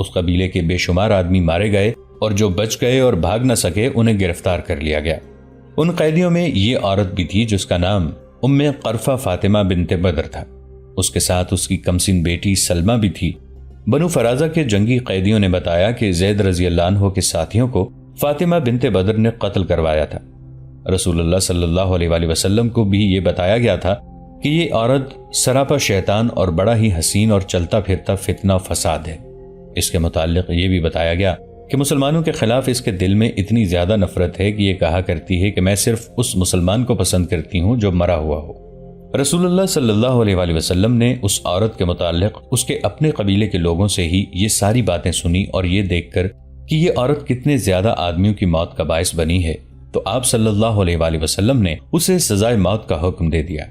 اس قبیلے کے بے شمار آدمی مارے گئے اور جو بچ گئے اور بھاگ نہ سکے انہیں گرفتار کر لیا گیا۔ ان قیدیوں میں یہ عورت بھی تھی جس کا نام ام قرفہ فاطمہ بنت بدر تھا۔ اس کے ساتھ اس کی کمسن بیٹی سلمہ بھی تھی۔ بنو فرازہ کے جنگی قیدیوں نے بتایا کہ زید رضی اللہ عنہ کے ساتھیوں کو فاطمہ بنت بدر نے قتل کروایا تھا۔ رسول اللہ صلی اللہ علیہ وآلہ وسلم کو بھی یہ بتایا گیا تھا کہ یہ عورت سراپا شیطان اور بڑا ہی حسین اور چلتا پھرتا فتنہ و فساد ہے۔ اس کے متعلق یہ بھی بتایا گیا کہ مسلمانوں کے خلاف اس کے دل میں اتنی زیادہ نفرت ہے کہ یہ کہا کرتی ہے کہ میں صرف اس مسلمان کو پسند کرتی ہوں جو مرا ہوا ہو۔ رسول اللہ صلی اللہ علیہ وآلہ وسلم نے اس عورت کے متعلق اس کے اپنے قبیلے کے لوگوں سے ہی یہ ساری باتیں سنی، اور یہ دیکھ کر کہ یہ عورت کتنے زیادہ آدمیوں کی موت کا باعث بنی ہے تو آپ صلی اللہ علیہ وآلہ وسلم نے اسے سزائے موت کا حکم دے دیا۔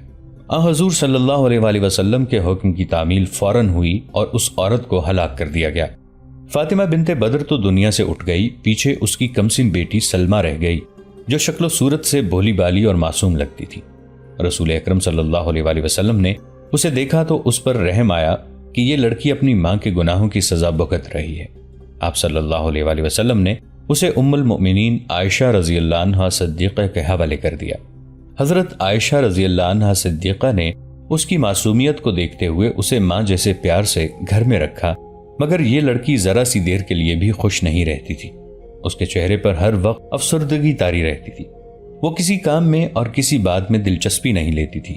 حضور صلی اللہ علیہ وآلہ وسلم کے حکم کی تعمیل فوراً ہوئی اور اس عورت کو ہلاک کر دیا گیا۔ فاطمہ بنت بدر تو دنیا سے اٹھ گئی، پیچھے اس کی کمسن بیٹی سلمہ رہ گئی جو شکل و صورت سے بھولی بالی اور معصوم لگتی تھی۔ رسول اکرم صلی اللہ علیہ وآلہ وسلم نے اسے دیکھا تو اس پر رحم آیا کہ یہ لڑکی اپنی ماں کے گناہوں کی سزا بھگت رہی ہے۔ آپ صلی اللہ علیہ وآلہ وسلم نے اسے ام المؤمنین عائشہ رضی اللہ عنہا صدیقہ کے حوالے کر دیا۔ حضرت عائشہ رضی اللہ عنہا صدیقہ نے اس کی معصومیت کو دیکھتے ہوئے اسے ماں جیسے پیار سے گھر میں رکھا، مگر یہ لڑکی ذرا سی دیر کے لیے بھی خوش نہیں رہتی تھی۔ اس کے چہرے پر ہر وقت افسردگی طاری رہتی تھی۔ وہ کسی کام میں اور کسی بات میں دلچسپی نہیں لیتی تھی۔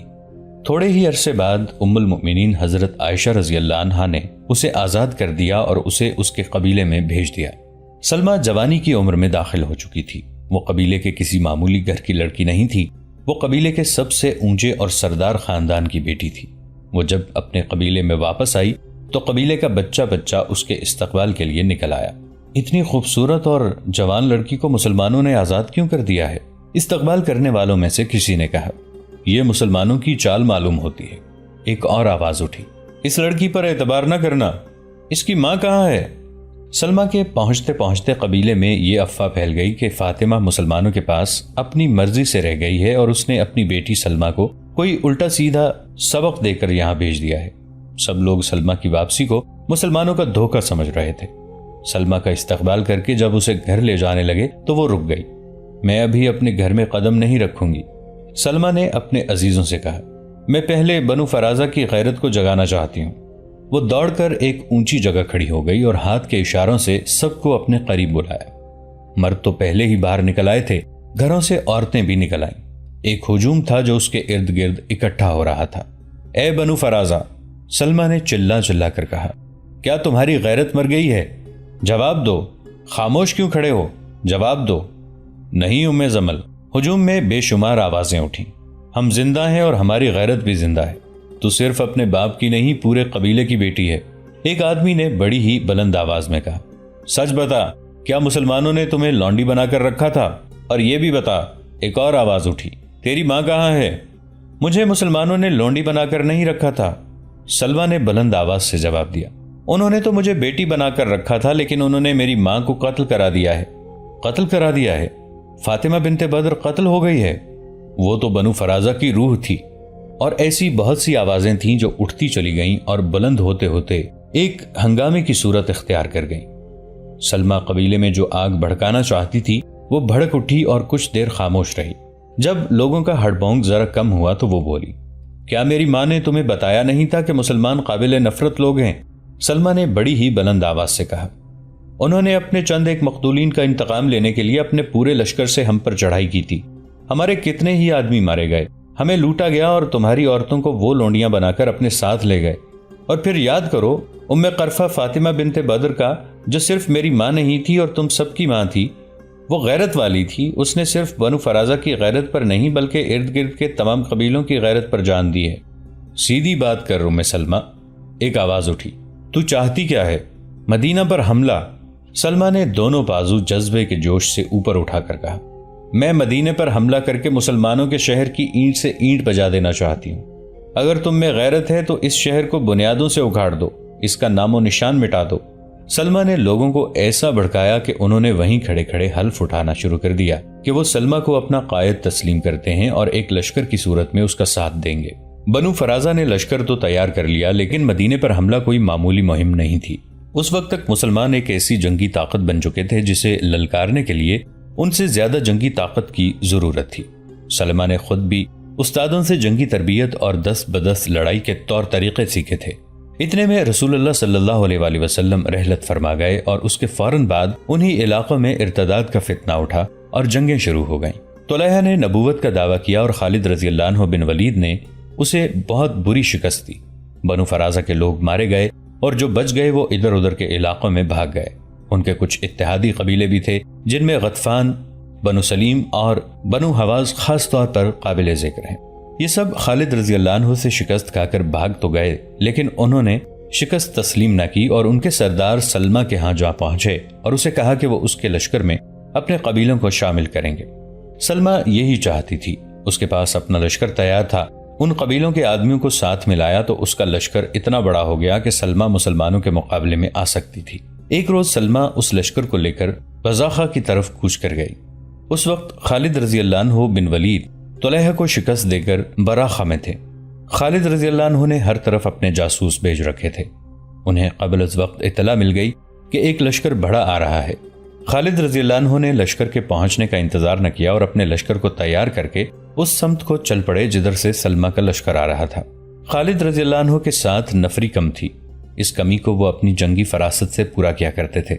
تھوڑے ہی عرصے بعد ام المؤمنین حضرت عائشہ رضی اللہ عنہا نے اسے آزاد کر دیا اور اسے اس کے قبیلے میں بھیج دیا۔ سلمہ جوانی کی عمر میں داخل ہو چکی تھی۔ وہ قبیلے کے کسی معمولی گھر کی لڑکی نہیں تھی، وہ قبیلے کے سب سے اونچے اور سردار خاندان کی بیٹی تھی۔ وہ جب اپنے قبیلے میں واپس آئی تو قبیلے کا بچہ بچہ اس کے استقبال کے لیے نکل آیا۔ اتنی خوبصورت اور جوان لڑکی کو مسلمانوں نے آزاد کیوں کر دیا ہے؟ استقبال کرنے والوں میں سے کسی نے کہا، یہ مسلمانوں کی چال معلوم ہوتی ہے۔ ایک اور آواز اٹھی، اس لڑکی پر اعتبار نہ کرنا، اس کی ماں کہاں ہے؟ سلمہ کے پہنچتے پہنچتے قبیلے میں یہ افواہ پھیل گئی کہ فاطمہ مسلمانوں کے پاس اپنی مرضی سے رہ گئی ہے اور اس نے اپنی بیٹی سلمہ کو کوئی الٹا سیدھا سبق دے کر یہاں بھیج دیا ہے۔ سب لوگ سلمہ کی واپسی کو مسلمانوں کا دھوکہ سمجھ رہے تھے۔ سلمہ کا استقبال کر کے جب اسے گھر لے جانے لگے تو وہ رک گئی۔ میں ابھی اپنے گھر میں قدم نہیں رکھوں گی، سلمہ نے اپنے عزیزوں سے کہا۔ میں پہلے بنو فرازہ کی غیرت کو جگانا چاہتی ہوں۔ وہ دوڑ کر ایک اونچی جگہ کھڑی ہو گئی اور ہاتھ کے اشاروں سے سب کو اپنے قریب بلایا۔ مرد تو پہلے ہی باہر نکل آئے تھے، گھروں سے عورتیں بھی نکل آئیں۔ ایک ہجوم تھا جو اس کے ارد گرد اکٹھا ہو رہا تھا۔ اے بنو فرازہ، سلمہ نے چلا چلا کر کہا، کیا تمہاری غیرت مر گئی ہے؟ جواب دو، خاموش کیوں کھڑے ہو؟ جواب دو۔ نہیں ام زمل، ہجوم میں بے شمار آوازیں اٹھیں۔ ہم زندہ ہیں اور ہماری غیرت بھی زندہ ہے۔ تو صرف اپنے باپ کی نہیں، پورے قبیلے کی بیٹی ہے۔ ایک آدمی نے بڑی ہی بلند آواز میں کہا، سچ بتا، کیا مسلمانوں نے تمہیں لونڈی بنا کر رکھا تھا؟ اور یہ بھی بتا، ایک اور آواز اٹھی، تیری ماں کہاں ہے؟ مجھے مسلمانوں نے لونڈی بنا کر نہیں رکھا تھا، سلمہ نے بلند آواز سے جواب دیا۔ انہوں نے تو مجھے بیٹی بنا کر رکھا تھا، لیکن انہوں نے میری ماں کو قتل کرا دیا ہے۔ قتل کرا دیا ہے؟ فاطمہ بنت بدر قتل ہو گئی ہے؟ وہ تو بنو فرازہ کی روح تھی۔ اور ایسی بہت سی آوازیں تھیں جو اٹھتی چلی گئیں اور بلند ہوتے ہوتے ایک ہنگامے کی صورت اختیار کر گئیں۔ سلمہ قبیلے میں جو آگ بھڑکانا چاہتی تھی وہ بھڑک اٹھی اور کچھ دیر خاموش رہی۔ جب لوگوں کا ہڑبونک ذرا کم ہوا تو وہ بولی، کیا میری ماں نے تمہیں بتایا نہیں تھا کہ مسلمان قابل نفرت لوگ ہیں؟ سلمہ نے بڑی ہی بلند آواز سے کہا، انہوں نے اپنے چند ایک مقتولین کا انتقام لینے کے لیے اپنے پورے لشکر سے ہم پر چڑھائی کی تھی۔ ہمارے کتنے ہی آدمی مارے گئے، ہمیں لوٹا گیا اور تمہاری عورتوں کو وہ لونڈیاں بنا کر اپنے ساتھ لے گئے۔ اور پھر یاد کرو ام قرفہ فاطمہ بنت بدر کا، جو صرف میری ماں نہیں تھی اور تم سب کی ماں تھی، وہ غیرت والی تھی۔ اس نے صرف بنو فرازہ کی غیرت پر نہیں بلکہ ارد گرد کے تمام قبیلوں کی غیرت پر جان دی ہے۔ سیدھی بات کر ام سلمہ، ایک آواز اٹھی، تو چاہتی کیا ہے؟ مدینہ پر حملہ؟ سلمہ نے دونوں بازو جذبے کے جوش سے اوپر اٹھا کر کہا، میں مدینے پر حملہ کر کے مسلمانوں کے شہر کی اینٹ سے اینٹ بجا دینا چاہتی ہوں۔ اگر تم میں غیرت ہے تو اس شہر کو بنیادوں سے اکھاڑ دو، اس کا نام و نشان مٹا دو۔ سلمہ نے لوگوں کو ایسا بھڑکایا کہ انہوں نے وہیں کھڑے کھڑے حلف اٹھانا شروع کر دیا کہ وہ سلمہ کو اپنا قائد تسلیم کرتے ہیں اور ایک لشکر کی صورت میں اس کا ساتھ دیں گے۔ بنو فرازہ نے لشکر تو تیار کر لیا، لیکن مدینے پر حملہ کوئی معمولی مہم نہیں تھی۔ اس وقت تک مسلمان ایک ایسی جنگی طاقت بن چکے تھے جسے للکارنے کے لیے ان سے زیادہ جنگی طاقت کی ضرورت تھی۔ سلمہ نے خود بھی استادوں سے جنگی تربیت اور دست بدست لڑائی کے طور طریقے سیکھے تھے۔ اتنے میں رسول اللہ صلی اللہ علیہ وآلہ وسلم رحلت فرما گئے اور اس کے فوراً بعد انہی علاقوں میں ارتداد کا فتنہ اٹھا اور جنگیں شروع ہو گئیں۔ طلحہ نے نبوت کا دعویٰ کیا اور خالد رضی اللہ عنہ بن ولید نے اسے بہت بری شکست دی۔ بنو فرازہ کے لوگ مارے گئے اور جو بچ گئے وہ ادھر ادھر کے علاقوں میں بھاگ گئے۔ ان کے کچھ اتحادی قبیلے بھی تھے جن میں غطفان، بنو سلیم اور بنو حواز خاص طور پر قابل ذکر ہیں۔ یہ سب خالد رضی اللہ عنہ سے شکست کھا کر بھاگ تو گئے، لیکن انہوں نے شکست تسلیم نہ کی اور ان کے سردار سلمہ کے ہاں جا پہنچے اور اسے کہا کہ وہ اس کے لشکر میں اپنے قبیلوں کو شامل کریں گے۔ سلمہ یہی چاہتی تھی، اس کے پاس اپنا لشکر تیار تھا۔ ان قبیلوں کے آدمیوں کو ساتھ ملایا تو اس کا لشکر اتنا بڑا ہو گیا کہ سلمہ مسلمانوں کے مقابلے میں آ سکتی تھی۔ ایک روز سلمہ اس لشکر کو لے کر بزاخہ کی طرف کوچ کر گئی۔ اس وقت خالد رضی اللہ عنہ بن ولید طلحہ کو شکست دے کر براخہ میں تھے۔ خالد رضی اللہ عنہ نے ہر طرف اپنے جاسوس بھیج رکھے تھے۔ انہیں قبل از وقت اطلاع مل گئی کہ ایک لشکر بڑا آ رہا ہے۔ خالد رضی اللہ عنہ نے لشکر کے پہنچنے کا انتظار نہ کیا اور اپنے لشکر کو تیار کر کے اس سمت کو چل پڑے جدھر سے سلمہ کا لشکر آ رہا تھا۔ خالد رضی اللہ عنہ کے ساتھ نفری کم تھی، اس کمی کو وہ اپنی جنگی فراست سے پورا کیا کرتے تھے۔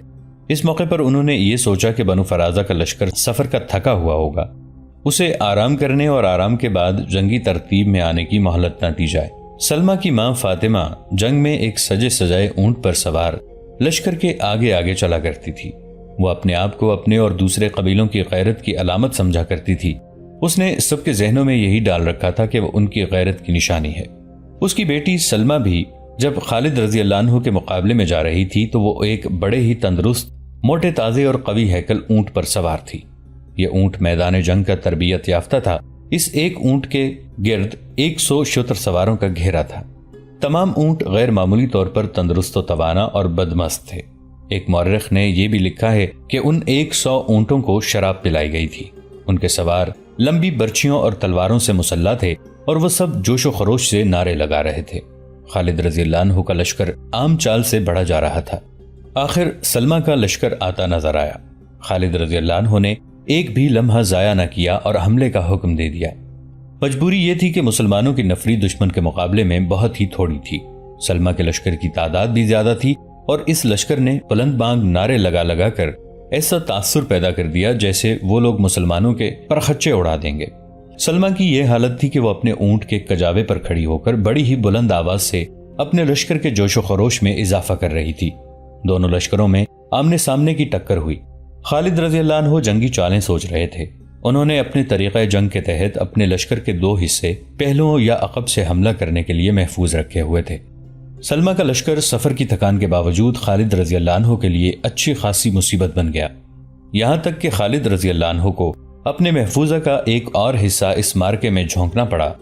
اس موقع پر انہوں نے یہ سوچا کہ بنو فرازہ کا لشکر سفر کا تھکا ہوا ہوگا، اسے آرام کرنے اور آرام کے بعد جنگی ترتیب میں آنے کی مہلت نہ دی جائے۔ سلمہ کی ماں فاطمہ جنگ میں ایک سجے سجائے اونٹ پر سوار لشکر کے آگے آگے چلا کرتی تھی۔ وہ اپنے آپ کو اپنے اور دوسرے قبیلوں کی غیرت کی علامت سمجھا کرتی تھی۔ اس نے سب کے ذہنوں میں یہی ڈال رکھا تھا کہ وہ ان کی غیرت کی نشانی ہے۔ اس کی بیٹی سلمہ بھی جب خالد رضی اللہ عنہ کے مقابلے میں جا رہی تھی تو وہ ایک بڑے ہی تندرست، موٹے تازے اور قوی ہیکل اونٹ پر سوار تھی۔ یہ اونٹ میدان جنگ کا تربیت یافتہ تھا۔ اس ایک اونٹ کے گرد 100 شتر سواروں کا گھیرا تھا۔ تمام اونٹ غیر معمولی طور پر تندرست و توانا اور بدمست تھے۔ ایک مورخ نے یہ بھی لکھا ہے کہ ان 100 اونٹوں کو شراب پلائی گئی تھی۔ ان کے سوار لمبی برچیوں اور تلواروں سے مسلح تھے اور وہ سب جوش و خروش سے نعرے لگا رہے تھے۔ خالد رضی اللہ عنہ کا لشکر عام چال سے بڑھا جا رہا تھا۔ آخر سلمہ کا لشکر آتا نظر آیا۔ خالد رضی اللہ عنہ نے ایک بھی لمحہ ضائع نہ کیا اور حملے کا حکم دے دیا۔ مجبوری یہ تھی کہ مسلمانوں کی نفری دشمن کے مقابلے میں بہت ہی تھوڑی تھی۔ سلمہ کے لشکر کی تعداد بھی زیادہ تھی اور اس لشکر نے بلند بانگ نعرے لگا لگا کر ایسا تاثر پیدا کر دیا جیسے وہ لوگ مسلمانوں کے پرخچے اڑا دیں گے۔ سلمہ کی یہ حالت تھی کہ وہ اپنے اونٹ کے کجاوے پر کھڑی ہو کر بڑی ہی بلند آواز سے اپنے لشکر کے جوش و خروش میں اضافہ کر رہی تھی۔ دونوں لشکروں میں آمنے سامنے کی ٹکر ہوئی۔ خالد رضی اللہ عنہ جنگی چالیں سوچ رہے تھے۔ انہوں نے اپنے طریقہ جنگ کے تحت اپنے لشکر کے 2 حصے پہلوؤں یا عقب سے حملہ کرنے کے لیے محفوظ رکھے ہوئے تھے۔ سلمہ کا لشکر سفر کی تھکان کے باوجود خالد رضی اللہ عنہ کے لیے اچھی خاصی مصیبت بن گیا، یہاں تک کہ خالد رضی اللہ عنہ کو اپنے محفوظہ کا ایک اور حصہ اس مارکے میں جھونکنا پڑا،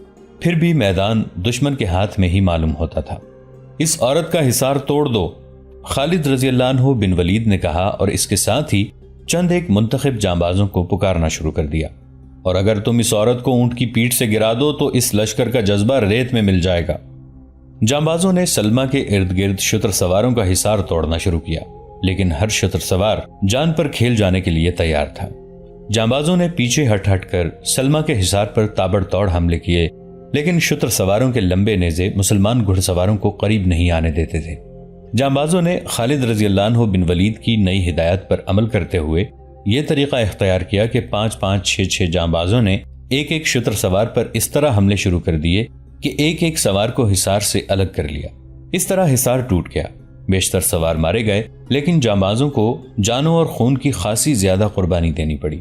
پھر بھی میدان دشمن کے ہاتھ میں ہی معلوم ہوتا تھا۔ اس عورت کا حصار توڑ دو، خالد رضی اللہ عنہ بن ولید نے کہا اور اس کے ساتھ ہی چند ایک منتخب جانبازوں کو پکارنا شروع کر دیا، اور اگر تم اس عورت کو اونٹ کی پیٹھ سے گرا دو تو اس لشکر کا جذبہ ریت میں مل جائے گا۔ جانبازوں نے سلمہ کے ارد گرد شتر سواروں کا حصار توڑنا شروع کیا، لیکن ہر شتر سوار جان پر کھیل جانے کے لیے تیار تھا۔ جانبازوں نے پیچھے ہٹ ہٹ کر سلمہ کے حصار پر تابڑ توڑ حملے کیے، لیکن شتر سواروں کے لمبے نیزے مسلمان گھڑ سواروں کو قریب نہیں آنے دیتے تھے۔ جانبازوں نے خالد رضی اللہ عنہ بن ولید کی نئی ہدایت پر عمل کرتے ہوئے یہ طریقہ اختیار کیا کہ 5-5 6-6 جانبازوں نے ایک ایک شتر سوار پر اس طرح حملے شروع کر دیے کہ ایک ایک سوار کو حصار سے الگ کر لیا۔ اس طرح حصار ٹوٹ گیا، بیشتر سوار مارے گئے، لیکن جانبازوں کو جانوں اور خون کی خاصی زیادہ قربانی دینی پڑی۔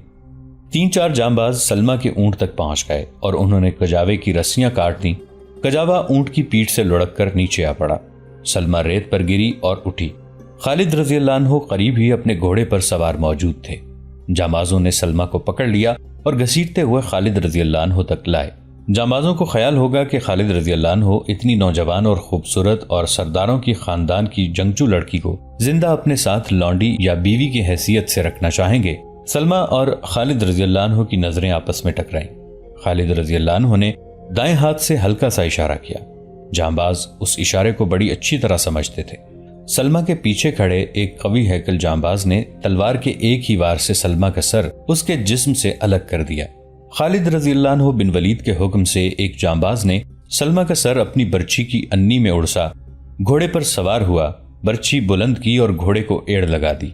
3-4 جانباز سلمہ کے اونٹ تک پہنچ گئے اور انہوں نے کجاوے کی رسیاں کاٹ دیں۔ کجاوا اونٹ کی پیٹھ سے لڑک کر نیچے آ پڑا۔ سلمہ ریت پر گری اور اٹھی۔ خالد رضی اللہ عنہ قریب ہی اپنے گھوڑے پر سوار موجود تھے۔ جانبازوں نے سلمہ کو پکڑ لیا اور گھسیٹتے ہوئے خالد رضی اللہ عنہ تک لائے۔ جانبازوں کو خیال ہوگا کہ خالد رضی اللہ عنہ اتنی نوجوان اور خوبصورت اور سرداروں کی خاندان کی جنگجو لڑکی کو زندہ اپنے ساتھ لونڈی یا بیوی کی حیثیت سے رکھنا چاہیں گے۔ سلمہ اور خالد رضی اللہ عنہ کی نظریں آپس میں ٹکرائیں۔ خالد رضی اللہ عنہ نے دائیں ہاتھ سے ہلکا سا اشارہ کیا۔ جانباز اس اشارے کو بڑی اچھی طرح سمجھتے تھے۔ سلمہ کے پیچھے کھڑے ایک قوی ہیکل جانباز نے تلوار کے ایک ہی وار سے سلمہ کا سر اس کے جسم سے الگ کر دیا۔ خالد رضی اللہ عنہ بن ولید کے حکم سے ایک جانباز نے سلمہ کا سر اپنی برچھی کی انی میں اڑسا، گھوڑے پر سوار ہوا، برچھی بلند کی اور گھوڑے کو ایڑ لگا دی۔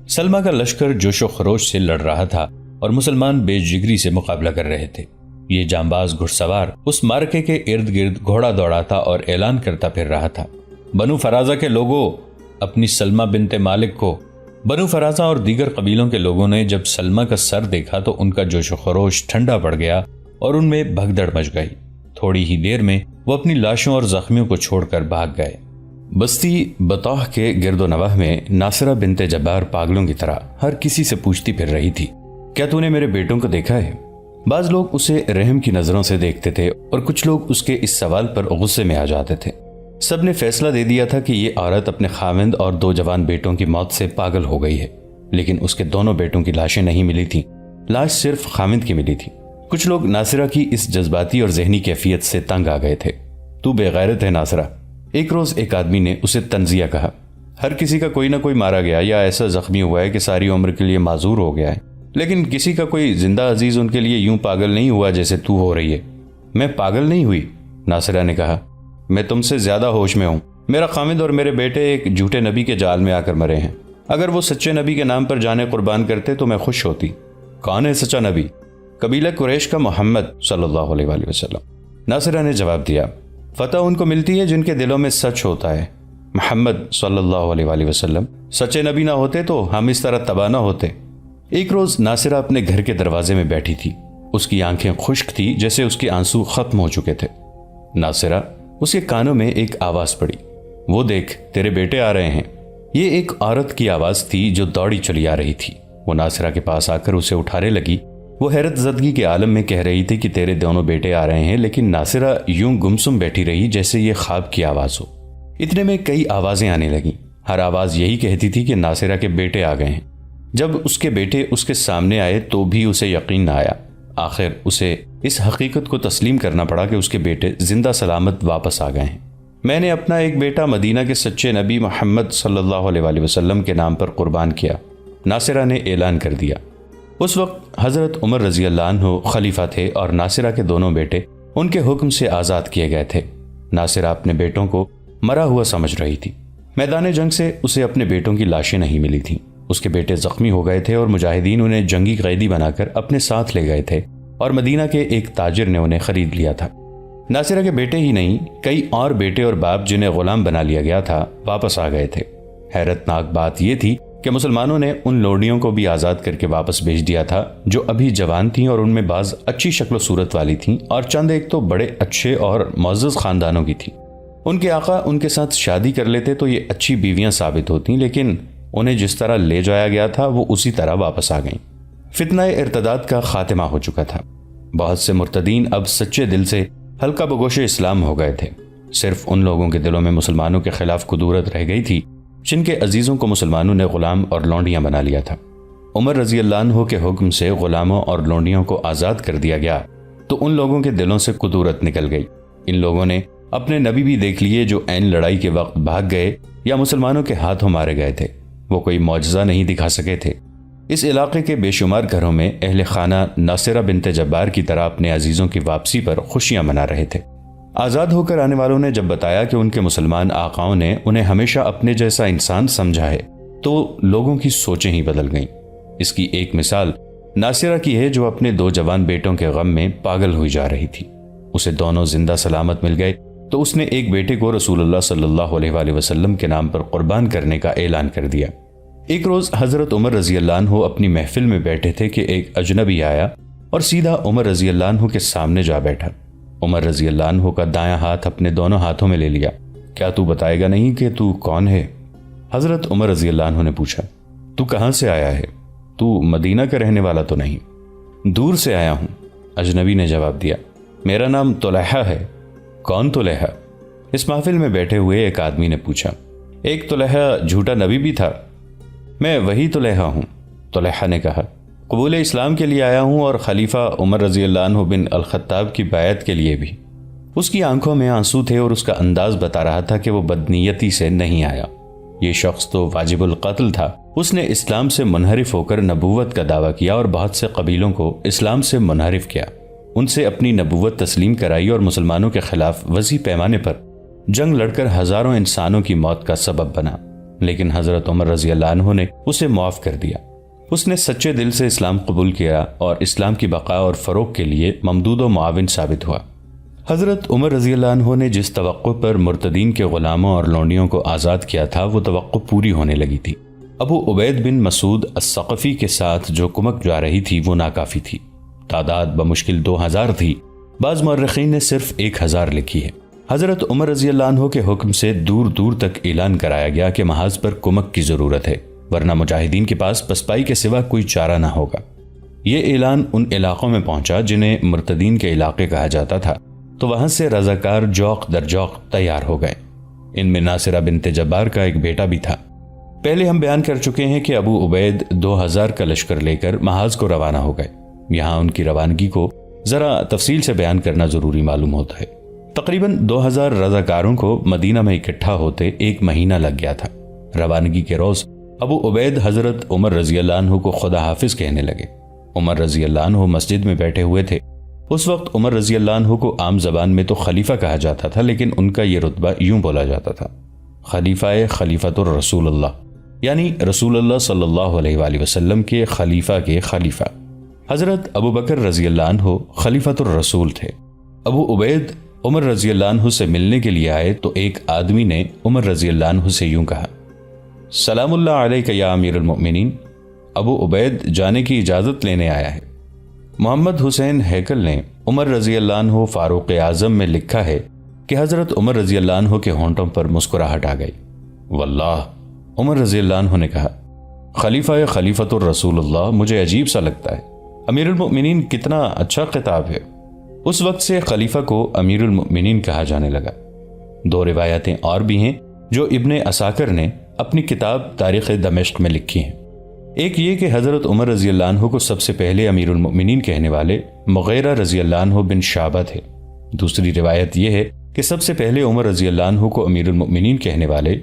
سلمہ کا لشکر جوش و خروش سے لڑ رہا تھا اور مسلمان بے جگری سے مقابلہ کر رہے تھے۔ یہ جانباز گھڑ سوار اس مارکے کے ارد گرد گھوڑا دوڑاتا اور اعلان کرتا پھر رہا تھا، بنو فرازہ کے لوگوں، اپنی سلمہ بنت مالک کو۔ بنو فرازہ اور دیگر قبیلوں کے لوگوں نے جب سلمہ کا سر دیکھا تو ان کا جوش و خروش ٹھنڈا پڑ گیا اور ان میں بھگدڑ مچ گئی۔ تھوڑی ہی دیر میں وہ اپنی لاشوں اور زخمیوں کو چھوڑ کر بھاگ گئے۔ بستی بطوح کے گرد و نواح میں ناصرہ بنت جبار پاگلوں کی طرح ہر کسی سے پوچھتی پھر رہی تھی، کیا تو نے میرے بیٹوں کو دیکھا ہے؟ بعض لوگ اسے رحم کی نظروں سے دیکھتے تھے اور کچھ لوگ اس کے اس سوال پر غصے میں آ جاتے تھے۔ سب نے فیصلہ دے دیا تھا کہ یہ عورت اپنے خاوند اور 2 جوان بیٹوں کی موت سے پاگل ہو گئی ہے، لیکن اس کے دونوں بیٹوں کی لاشیں نہیں ملی تھیں، لاش صرف خاوند کی ملی تھی۔ کچھ لوگ ناصرہ کی اس جذباتی اور ذہنی کیفیت سے تنگ آ گئے تھے۔ تو بے غیرت ہے ناصرہ، ایک روز ایک آدمی نے اسے تنزیہ کہا۔ ہر کسی کا کوئی نہ کوئی مارا گیا یا ایسا زخمی ہوا ہے کہ ساری عمر کے لیے معذور ہو گیا ہے، لیکن کسی کا کوئی زندہ عزیز ان کے لیے یوں پاگل نہیں ہوا جیسے تو ہو رہی ہے۔ میں پاگل نہیں ہوئی، ناصرہ نے کہا، میں تم سے زیادہ ہوش میں ہوں۔ میرا خامد اور میرے بیٹے ایک جھوٹے نبی کے جال میں آ کر مرے ہیں۔ اگر وہ سچے نبی کے نام پر جانیں قربان کرتے تو میں خوش ہوتی۔ کون ہے سچا نبی؟ قبیلہ قریش کا محمد صلی اللہ علیہ وآلہ وسلم۔ ناصرہ نے جواب دیا، فتح ان کو ملتی ہے جن کے دلوں میں سچ ہوتا ہے۔ محمد صلی اللہ علیہ وآلہ وسلم سچے نبی نہ ہوتے تو ہم اس طرح تباہ نہ ہوتے۔ ایک روز ناصرہ اپنے گھر کے دروازے میں بیٹھی تھی۔ اس کی آنکھیں خشک تھی جیسے اس کے آنسو ختم ہو چکے تھے۔ ناصرہ، اس کے کانوں میں ایک آواز پڑی، وہ دیکھ تیرے بیٹے آ رہے ہیں۔ یہ ایک عورت کی آواز تھی جو دوڑی چلی آ رہی تھی۔ وہ ناصرہ کے پاس آ کر اسے اٹھانے لگی۔ وہ حیرت زدگی کے عالم میں کہہ رہی تھی کہ تیرے دونوں بیٹے آ رہے ہیں، لیکن ناصرہ یوں گمسم بیٹھی رہی جیسے یہ خواب کی آواز ہو۔ اتنے میں کئی آوازیں آنے لگیں۔ ہر آواز یہی کہتی تھی کہ ناصرہ کے بیٹے آ گئے ہیں۔ جب اس کے بیٹے اس کے سامنے آئے تو بھی اسے یقین نہ آیا۔ آخر اسے اس حقیقت کو تسلیم کرنا پڑا کہ اس کے بیٹے زندہ سلامت واپس آ گئے ہیں۔ میں نے اپنا ایک بیٹا مدینہ کے سچے نبی محمد صلی اللہ علیہ وآلہ وسلم کے نام پر قربان کیا، ناصرہ نے اعلان کر دیا۔ اس وقت حضرت عمر رضی اللہ عنہ خلیفہ تھے اور ناصرہ کے دونوں بیٹے ان کے حکم سے آزاد کیے گئے تھے۔ ناصرہ اپنے بیٹوں کو مرا ہوا سمجھ رہی تھی۔ میدان جنگ سے اسے اپنے بیٹوں کی لاشیں نہیں ملی تھیں۔ اس کے بیٹے زخمی ہو گئے تھے اور مجاہدین انہیں جنگی قیدی بنا کر اپنے ساتھ لے گئے تھے اور مدینہ کے ایک تاجر نے انہیں خرید لیا تھا۔ ناصرہ کے بیٹے ہی نہیں، کئی اور بیٹے اور باپ جنہیں غلام بنا لیا گیا تھا واپس آ گئے تھے۔ حیرت ناک بات یہ تھی کہ مسلمانوں نے ان لوڈیوں کو بھی آزاد کر کے واپس بھیج دیا تھا جو ابھی جوان تھیں اور ان میں بعض اچھی شکل و صورت والی تھیں اور چند ایک تو بڑے اچھے اور معزز خاندانوں کی تھیں۔ ان کے آقا ان کے ساتھ شادی کر لیتے تو یہ اچھی بیویاں ثابت ہوتیں، لیکن انہیں جس طرح لے جایا گیا تھا وہ اسی طرح واپس آ گئیں۔ فتنہ ارتداد کا خاتمہ ہو چکا تھا۔ بہت سے مرتدین اب سچے دل سے ہلکا بگوش اسلام ہو گئے تھے۔ صرف ان لوگوں کے دلوں میں مسلمانوں کے خلاف قدورت رہ گئی تھی جن کے عزیزوں کو مسلمانوں نے غلام اور لونڈیاں بنا لیا تھا۔ عمر رضی اللہ عنہ کے حکم سے غلاموں اور لونڈیوں کو آزاد کر دیا گیا تو ان لوگوں کے دلوں سے قدورت نکل گئی۔ ان لوگوں نے اپنے نبی بھی دیکھ لیے جو عین لڑائی کے وقت بھاگ گئے یا مسلمانوں کے ہاتھوں مارے گئے تھے۔ وہ کوئی معجزہ نہیں دکھا سکے تھے۔ اس علاقے کے بے شمار گھروں میں اہل خانہ ناصرہ بنت جبار کی طرح اپنے عزیزوں کی واپسی پر خوشیاں منا رہے تھے۔ آزاد ہو کر آنے والوں نے جب بتایا کہ ان کے مسلمان آقاؤں نے انہیں ہمیشہ اپنے جیسا انسان سمجھا ہے تو لوگوں کی سوچیں ہی بدل گئیں۔ اس کی ایک مثال ناصرہ کی ہے جو اپنے 2 جوان بیٹوں کے غم میں پاگل ہوئی جا رہی تھی۔ اسے دونوں زندہ سلامت مل گئے تو اس نے ایک بیٹے کو رسول اللہ صلی اللہ علیہ وآلہ وسلم کے نام پر قربان کرنے کا اعلان کر دیا۔ ایک روز حضرت عمر رضی اللہ عنہ اپنی محفل میں بیٹھے تھے کہ ایک اجنبی آیا اور سیدھا عمر رضی اللہ عنہ کے سامنے جا بیٹھا۔ عمر رضی اللہ عنہ کا دایاں ہاتھ اپنے دونوں ہاتھوں میں لے لیا۔ کیا تو بتائے گا نہیں کہ تو کون ہے؟ حضرت عمر رضی اللہ عنہ نے پوچھا۔ تو کہاں سے آیا ہے؟ تو مدینہ کا رہنے والا تو نہیں؟ دور سے آیا ہوں، اجنبی نے جواب دیا۔ میرا نام طلحہ ہے۔ کون طلحہ؟ اس محفل میں بیٹھے ہوئے ایک آدمی نے پوچھا۔ ایک طلحہ جھوٹا نبی بھی تھا۔ میں وہی طلحہ ہوں، طلحہ نے کہا۔ قبول اسلام کے لیے آیا ہوں اور خلیفہ عمر رضی اللہ عنہ بن الخطاب کی بیعت کے لیے بھی۔ اس کی آنکھوں میں آنسو تھے اور اس کا انداز بتا رہا تھا کہ وہ بدنیتی سے نہیں آیا۔ یہ شخص تو واجب القتل تھا۔ اس نے اسلام سے منحرف ہو کر نبوت کا دعویٰ کیا اور بہت سے قبیلوں کو اسلام سے منحرف کیا، ان سے اپنی نبوت تسلیم کرائی اور مسلمانوں کے خلاف وسیع پیمانے پر جنگ لڑ کر ہزاروں انسانوں کی موت کا سبب بنا۔ لیکن حضرت عمر رضی اللہ عنہ نے اسے معاف کر دیا۔ اس نے سچے دل سے اسلام قبول کیا اور اسلام کی بقا اور فروغ کے لیے ممدود و معاون ثابت ہوا۔ حضرت عمر رضی اللہ عنہ نے جس توقع پر مرتدین کے غلاموں اور لونڈیوں کو آزاد کیا تھا وہ توقع پوری ہونے لگی تھی۔ ابو عبید بن مسعود الثقفی کے ساتھ جو کمک جا رہی تھی وہ ناکافی تھی۔ تعداد بمشکل 2000 تھی، بعض مورخین نے صرف 1000 لکھی ہے۔ حضرت عمر رضی اللہ عنہ کے حکم سے دور دور تک اعلان کرایا گیا کہ محاذ پر کمک کی ضرورت ہے، ورنہ مجاہدین کے پاس پسپائی کے سوا کوئی چارہ نہ ہوگا۔ یہ اعلان ان علاقوں میں پہنچا جنہیں مرتدین کے علاقے کہا جاتا تھا، تو وہاں سے رضاکار جوق در جوق تیار ہو گئے۔ ان میں ناصرہ بنت جبار کا ایک بیٹا بھی تھا۔ پہلے ہم بیان کر چکے ہیں کہ ابو عبید 2000 کا لشکر لے کر محاذ کو روانہ ہو گئے۔ یہاں ان کی روانگی کو ذرا تفصیل سے بیان کرنا ضروری معلوم ہوتا ہے۔ تقریباً 2000 رضاکاروں کو مدینہ میں اکٹھا ہوتے 1 مہینہ لگ گیا تھا۔ روانگی کے روز ابو عبید حضرت عمر رضی اللہ عنہ کو خدا حافظ کہنے لگے۔ عمر رضی اللہ عنہ مسجد میں بیٹھے ہوئے تھے۔ اس وقت عمر رضی اللہ عنہ کو عام زبان میں تو خلیفہ کہا جاتا تھا، لیکن ان کا یہ رتبہ یوں بولا جاتا تھا: خلیفۃ الرسول اللہ، یعنی رسول اللہ صلی اللہ علیہ وآلہ وسلم کے خلیفہ کے خلیفہ۔ حضرت ابو بکر رضی اللہ عنہ خلیفۃ الرسول تھے۔ ابو عبید عمر رضی اللہ عنہ سے ملنے کے لیے آئے تو ایک آدمی نے عمر رضی اللہ عنہ سے یوں کہا: سلام اللہ علیک یا امیر المؤمنین، ابو عبید جانے کی اجازت لینے آیا ہے۔ محمد حسین ہیکل نے عمر رضی اللہ عنہ فاروق اعظم میں لکھا ہے کہ حضرت عمر رضی اللہ عنہ کے ہونٹوں پر مسکراہٹ آ گئی۔ واللہ، عمر رضی اللہ عنہ نے کہا، خلیفۃ الرسول اللہ مجھے عجیب سا لگتا ہے۔ امیر المؤمنین کتنا اچھا خطاب ہے۔ اس وقت سے خلیفہ کو امیر المؤمنین کہا جانے لگا۔ 2 روایتیں اور بھی ہیں جو ابن عساکر نے اپنی کتاب تاریخ دمشق میں لکھی ہیں۔ ایک یہ کہ حضرت عمر رضی اللہ عنہ کو سب سے پہلے امیر المؤمنین کہنے والے مغیرہ رضی اللہ عنہ بن شعبہ تھے۔ دوسری روایت یہ ہے کہ سب سے پہلے عمر رضی اللہ عنہ کو امیر المؤمنین کہنے والے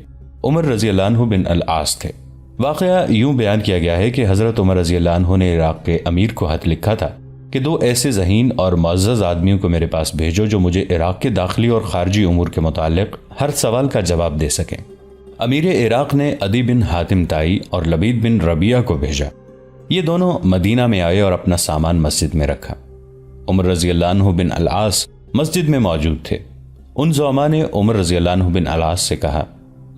عمر رضی اللہ عنہ بن العاص تھے۔ واقعہ یوں بیان کیا گیا ہے کہ حضرت عمر رضی اللہ عنہ نے عراق کے امیر کو خط لکھا تھا کہ 2 ایسے ذہین اور معزز آدمیوں کو میرے پاس بھیجو جو مجھے عراق کے داخلی اور خارجی امور کے متعلق ہر سوال کا جواب دے سکیں۔ امیر عراق نے عدی بن حاتم تائی اور لبید بن ربیعہ کو بھیجا۔ یہ دونوں مدینہ میں آئے اور اپنا سامان مسجد میں رکھا۔ عمر رضی اللہ عنہ بن العاص مسجد میں موجود تھے۔ ان زعماء نے عمر رضی اللہ عنہ بن العاص سے کہا،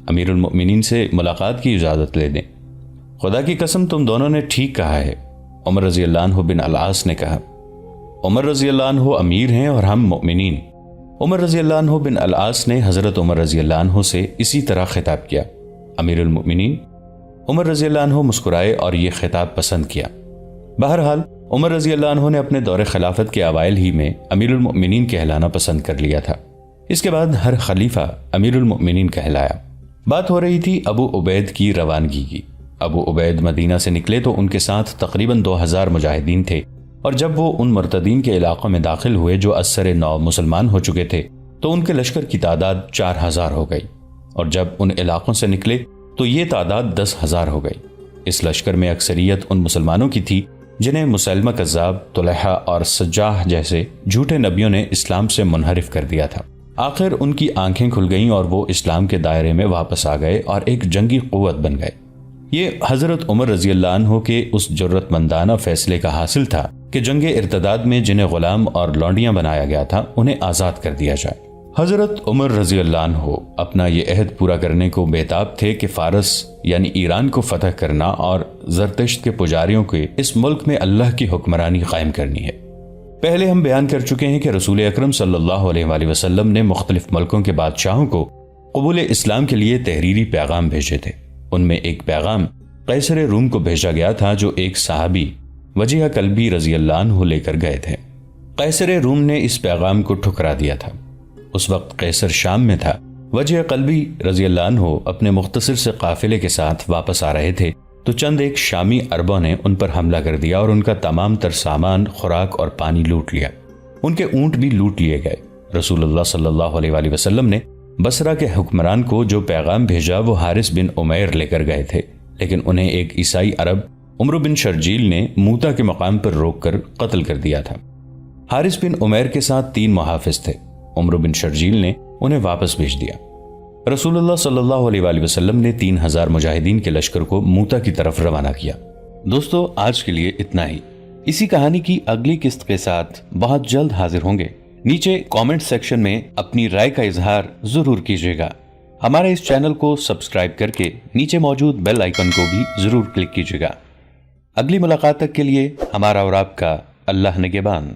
امیر المؤمنین سے ملاقات کی اجازت لے دیں۔ خدا کی قسم تم دونوں نے ٹھیک کہا ہے۔ عمر رضی اللہ عنہ بن العاص نے کہا، عمر رضی اللہ عنہ امیر ہیں اور ہم مؤمنین۔ عمر رضی اللہ عنہ بن العاص نے حضرت عمر رضی اللہ عنہ سے اسی طرح خطاب کیا، امیر المؤمنین۔ عمر رضی اللہ عنہ مسکرائے اور یہ خطاب پسند کیا۔ بہرحال عمر رضی اللہ عنہ نے اپنے دور خلافت کے اوائل ہی میں امیر المؤمنین کہلانا پسند کر لیا تھا۔ اس کے بعد ہر خلیفہ امیر المؤمنین کہلایا۔ بات ہو رہی تھی ابو عبید کی روانگی کی۔ ابو عبید مدینہ سے نکلے تو ان کے ساتھ تقریباً 2000 مجاہدین تھے، اور جب وہ ان مرتدین کے علاقوں میں داخل ہوئے جو ازسر نو مسلمان ہو چکے تھے تو ان کے لشکر کی تعداد 4000 ہو گئی، اور جب ان علاقوں سے نکلے تو یہ تعداد 10,000 ہو گئی۔ اس لشکر میں اکثریت ان مسلمانوں کی تھی جنہیں مسلمہ کذاب، طلحہ اور سجاح جیسے جھوٹے نبیوں نے اسلام سے منحرف کر دیا تھا۔ آخر ان کی آنکھیں کھل گئیں اور وہ اسلام کے دائرے میں واپس آ گئے اور ایک جنگی قوت بن گئے۔ یہ حضرت عمر رضی اللہ عنہ کے اس جرت مندانہ فیصلے کا حاصل تھا کہ جنگ ارتداد میں جنہیں غلام اور لونڈیاں بنایا گیا تھا انہیں آزاد کر دیا جائے۔ حضرت عمر رضی اللہ عنہ اپنا یہ عہد پورا کرنے کو بےتاب تھے کہ فارس یعنی ایران کو فتح کرنا اور زرتشت کے پجاریوں کے اس ملک میں اللہ کی حکمرانی قائم کرنی ہے۔ پہلے ہم بیان کر چکے ہیں کہ رسول اکرم صلی اللہ علیہ وآلہ وسلم نے مختلف ملکوں کے بادشاہوں کو قبول اسلام کے لیے تحریری پیغام بھیجے تھے۔ ان میں ایک پیغام قیصر روم کو بھیجا گیا تھا جو ایک صحابی وجیہ کلبی رضی اللہ عنہ لے کر گئے تھے۔ قیصر روم نے اس پیغام کو ٹھکرا دیا تھا۔ اس وقت قیصر شام میں تھا۔ وجیہ کلبی رضی اللہ عنہ اپنے مختصر سے قافلے کے ساتھ واپس آ رہے تھے تو چند ایک شامی عربوں نے ان پر حملہ کر دیا اور ان کا تمام تر سامان، خوراک اور پانی لوٹ لیا۔ ان کے اونٹ بھی لوٹ لیے گئے۔ رسول اللہ صلی اللہ علیہ وآلہ وسلم نے بصرہ کے حکمران کو جو پیغام بھیجا وہ حارث بن عمیر لے کر گئے تھے، لیکن انہیں ایک عیسائی عرب عمرو بن شرجیل نے موتا کے مقام پر روک کر قتل کر دیا تھا۔ حارث بن عمیر کے ساتھ 3 محافظ تھے، عمرو بن شرجیل نے انہیں واپس بھیج دیا۔ رسول اللہ صلی اللہ علیہ وآلہ وسلم نے 3000 مجاہدین کے لشکر کو موتا کی طرف روانہ کیا۔ دوستو، آج کے لیے اتنا ہی۔ اسی کہانی کی اگلی قسط کے ساتھ بہت جلد حاضر ہوں گے۔ نیچے کامنٹ سیکشن میں اپنی رائے کا اظہار ضرور کیجیے گا۔ ہمارے اس چینل کو سبسکرائب کر کے نیچے موجود بیل آئیکن کو بھی ضرور کلک کیجیے گا۔ اگلی ملاقات تک کے لیے ہمارا اور آپ کا اللہ نگہبان۔